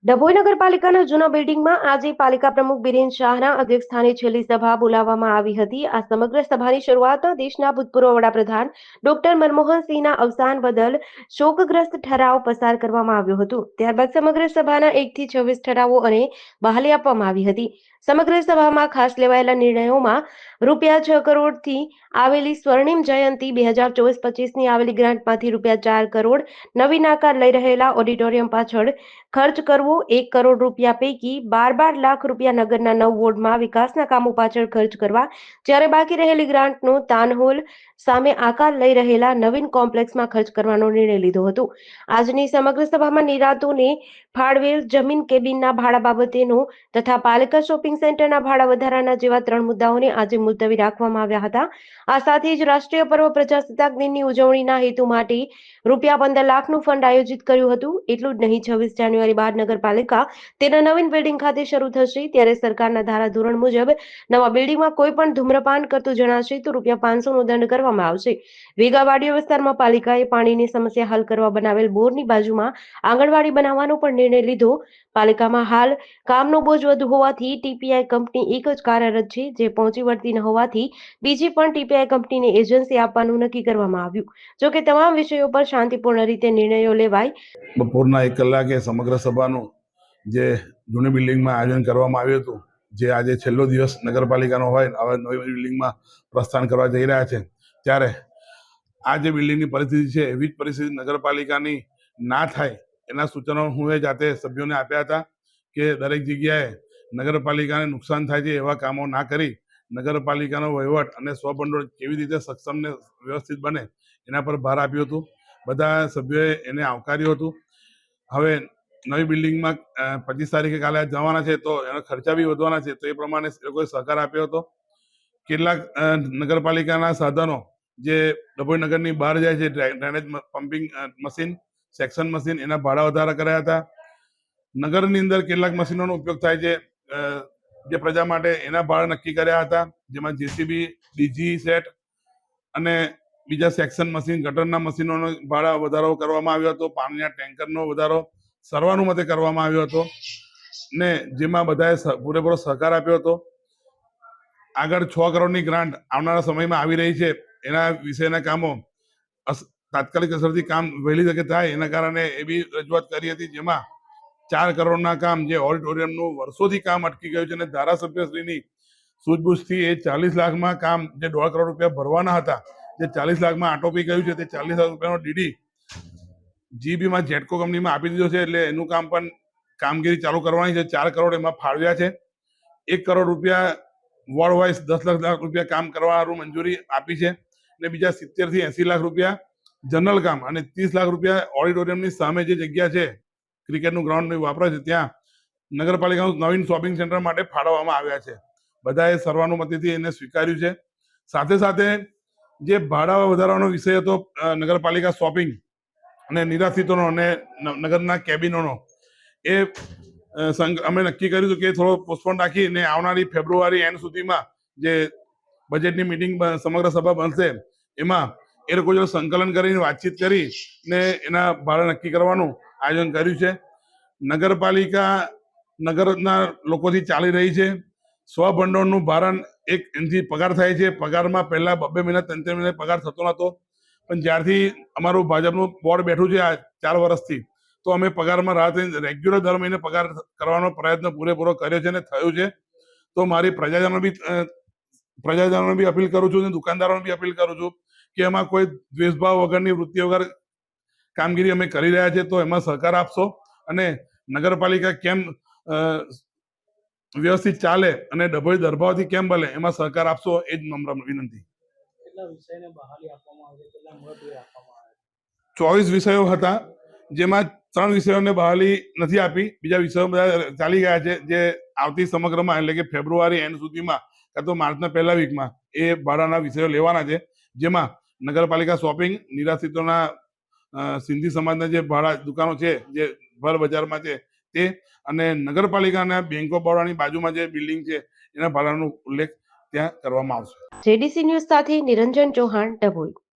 ડભોઈ નગરપાલિકાના જૂના બિલ્ડિંગમાં આજે પાલિકા પ્રમુખ બિરેન શાહના અધ્યક્ષસ્થાને છેલ્લી સભા બોલાવવામાં આવી હતી. આ સમગ્ર સભાની શરૂઆત દેશના ભૂતપૂર્વ વડાપ્રધાન ડોક્ટર મનમોહન સિંહના અવસાન બદલ શોકગ્રસ્ત ઠરાવ પસાર કરવામાં આવ્યો હતો. ત્યારબાદ સમગ્ર સભાના 1 થી 26 ઠરાવો અને બહાલી આપવામાં આવી હતી. સમગ્ર સભામાં ખાસ લેવાયેલા નિર્ણયોમાં રૂપિયા 6 કરોડથી આવેલી સ્વર્ણિમ જયંતિ 2024-25ની આવેલી ગ્રાન્ટમાંથી રૂપિયા 4 કરોડ, નવીન આકાર લઈ રહેલા ઓડિટોરિયમ પાછળ ખર્ચ કરવો, 1 કરોડ રૂપિયા પૈકી 12 લાખ રૂપિયા નગરના 9 વોર્ડમાં વિકાસના કામો પાછળ ખર્ચ કરવા, જ્યારે બાકી રહેલી ગ્રાન્ટનો તાનહોલ સામે આકાર લઈ રહેલા નવીન કોમ્પ્લેક્સમાં ખર્ચ કરવાનો નિર્ણય લીધો હતો. આજની સમગ્ર સભામાં નિરાતોને ફાળવેલ જમીન કેબિનના ભાડા બાબતેનો તથા પાલિકા શોપિંગ સેન્ટરના ભાડા વધારાના જેવા 3 મુદ્દાઓને આજે મુલતવી રાખવામાં આવ્યા હતા. આ સાથે જ રાષ્ટ્રીય પર્વ પ્રજાસત્તાક દિનની ઉજવણીના હેતુ માટે રૂપિયા 15 લાખનું ફંડ આયોજિત કર્યું હતું. એટલું જ નહીં, 26 જાન્યુઆરી બાદ નગરપાલિકા તેના નવીન બિલ્ડિંગ ખાતે શરૂ થશે, ત્યારે સરકારના ધારાધોરણ મુજબ નવા બિલ્ડિંગમાં કોઈ પણ ધૂમ્રપાન કરતું જણાશે તો રૂપિયા 500નો દંડ કરવામાં આવશે. વેગાવાડીયા વિસ્તારમાં પાલિકાએ પાણીની સમસ્યા હલ કરવા બનાવેલ બોરની બાજુમાં આંગણવાડી બનાવવાનો પણ નિર્ણય લીધો. પાલિકામાં હાલ કામનો બોજ વધુ હોવાથી ટીપીઆઈ કંપની એક જ કાર્યરત છે, જે પહોંચી વળતી ન હોવાથી બીજી પણ ટીપીઆઈ કંપનીને એજન્સી આપવાનું નક્કી કરવામાં આવ્યું. જોકે તમામ વિષયો પર શાંતિપૂર્ણ રીતે નિર્ણયો લેવાય. બપોરના 1 કલાકે સમગ્ર સભાનું જે જૂની બિલ્ડિંગમાં આયોજન કરવામાં આવ્યું હતું, જે આજે છેલ્લો દિવસ નગરપાલિકાનો હોય, હવે નવી બિલ્ડિંગમાં પ્રસ્થાન કરવા જઈ રહ્યા છે, ત્યારે આ જે બિલ્ડિંગની પરિસ્થિતિ છે એવી જ પરિસ્થિતિ નગરપાલિકાની ના થાય એના સૂચનો હું જાતે સભ્યોને આપ્યા હતા કે દરેક જગ્યાએ નગરપાલિકાને નુકસાન થાય છે એવા કામો ના કરી નગરપાલિકાનો વહીવટ અને સ્વભંડોળ કેવી રીતે સક્ષમ ને વ્યવસ્થિત બને એના પર ભાર આપ્યું હતું. બધા સભ્યોએ એને આવકાર્યું હતું. હવે નવી બિલ્ડિંગમાં 25 તારીખે કાલે જવાના છે, તો એનો ખર્ચા બી વધવાના છે, તો એ પ્રમાણે લોકોએ સહકાર આપ્યો હતો. કેટલાક નગરપાલિકાના સાધનો જે ડભોઈ નગરની બહાર જાય છે, drainage pumping machine, section machine, એના ભાડા વધારા કર્યા હતા. નગરની અંદર કેટલાક મશીનોનો ઉપયોગ થાય છે જે પ્રજા માટે, એના ભાડા નક્કી કર્યા હતા, જેમાં જેસીબી, ડીજી સેટ અને બીજા સેક્શન મશીન, ગટરના મશીનોનો ભાડા વધારો કરવામાં આવ્યો હતો. પાણીના ટેન્કરનો વધારો સર્વાનુમતે કરવામાં આવ્યો હતો ને જેમાં બધાએ પૂરેપૂરો સહકાર આપ્યો હતો. આગળ 6 કરોડની ગ્રાન્ટ આવનારા સમયમાં આવી રહી છે, એના વિશેના કામો તાત્કાલિક અસરથી કામ વહેલી તકે થાય એના કારણે એવી રજૂઆત કરી હતી, જેમાં 4 કરોડના કામ, જે ઓડિટોરિયમનું વર્ષોથી કામ અટકી ગયું છે અને ધારાસભ્યશ્રીની સૂઝબૂછથી એ 40 લાખમાં કામ, જે 1.5 કરોડ રૂપિયા ભરવાના હતા, જે 40 લાખમાં આટોપી ગયું છે, તે 40 લાખ રૂપિયાનો ડીડી જીબીમાં જેટકો કંપનીમાં આપી દીધો છે, એટલે એનું કામ પણ કામગીરી ચાલુ કરવાની છે. 4 કરોડ એમાં ફાળવ્યા છે. 1 કરોડ રૂપિયા વોર્ડ વાઇઝ 10 લાખ રૂપિયા કામ કરવાનું મંજૂરી આપી છે અને બીજા 70 થી 80 લાખ રૂપિયા જનરલ કામ અને 30 લાખ રૂપિયા ઓડિટોરિયમની સામે જે જગ્યા છે, ક્રિકેટનું ગ્રાઉન્ડ વાપરે છે, ત્યાં નગરપાલિકાનું નવીન શોપિંગ સેન્ટર માટે ફાળવવામાં આવ્યા છે. બધાએ સર્વાનુમતિથી એને સ્વીકાર્યું છે. સાથે સાથે જે ભાડા વધારવાનો વિષય હતો નગરપાલિકા શોપિંગ અને નિરાશ્રિતોનો અને નગરના કેબિનોનો, એ અમે નક્કી કર્યું હતું કે થોડો પોસ્ટપોન રાખીને આવનારી ફેબ્રુઆરી એન્ડ સુધીમાં જે બજેટની મિટિંગ સમગ્ર સભા બનશે એમાં એ લોકો જો સંકલન કરીને વાતચીત કરીને એના ભાડા નક્કી કરવાનું આયોજન કર્યું છે. નગરપાલિકા નગરના લોકોથી ચાલી રહી છે. સ્વભંડોળનું ભારણ એનાથી પગાર થાય છે. પગારમાં પહેલા 2 મહિના 3 મહિના પગાર થતો નહોતો, પણ જ્યારથી અમારું ભાજપનું બોર્ડ બેઠું છે આ 4 વર્ષથી, તો અમે પગારમાં રાહત રેગ્યુલર દર મહિને પગાર કરવાનો પ્રયત્ન પૂરેપૂરો કર્યો છે અને થયું છે. તો મારી પ્રજાજનોને બી અપીલ કરું છું અને દુકાનદારોને બી અપીલ કરું છું કે એમાં કોઈ દ્વેષભાવ વગરની વૃત્તિ વગર કામગીરી અમે કરી રહ્યા છીએ, તો એમાં સહકાર આપશો અને નગરપાલિકા કેમ વ્યવસ્થિત ચાલે અને ડભોઈ દરભાવથી કેમ બને એમાં સહકાર આપશો, એ જ નમ્ર વિનંતી. 24 વિષયો હતા, જેમાં 3 વિષયોને બહાલી નથી આપી, બીજા વિષયો બધા ચાલી ગયા છે, જે આવતી સમગ્રમાં એટલે કે ફેબ્રુઆરી એન્ડ સુધીમાં કાં તો માર્ચના પહેલા વીકમાં એ ભાડાના વિષયો લેવાના છે, જેમાં નગરપાલિકા શોપિંગ, નિરાશ્રિતોના સિંધી સમાજના જે ભાડા દુકાનો છે જે ભર બજારમાં છે તે, અને નગરપાલિકાના બેંક ઓફ બરોડાની બાજુમાં જે બિલ્ડિંગ છે એના ભાડાનો ઉલ્લેખ ત્યાં કરવામાં આવશે. જેડીસી ન્યૂઝ સાથે નિરંજન ચૌહાણ, ડભોઈ.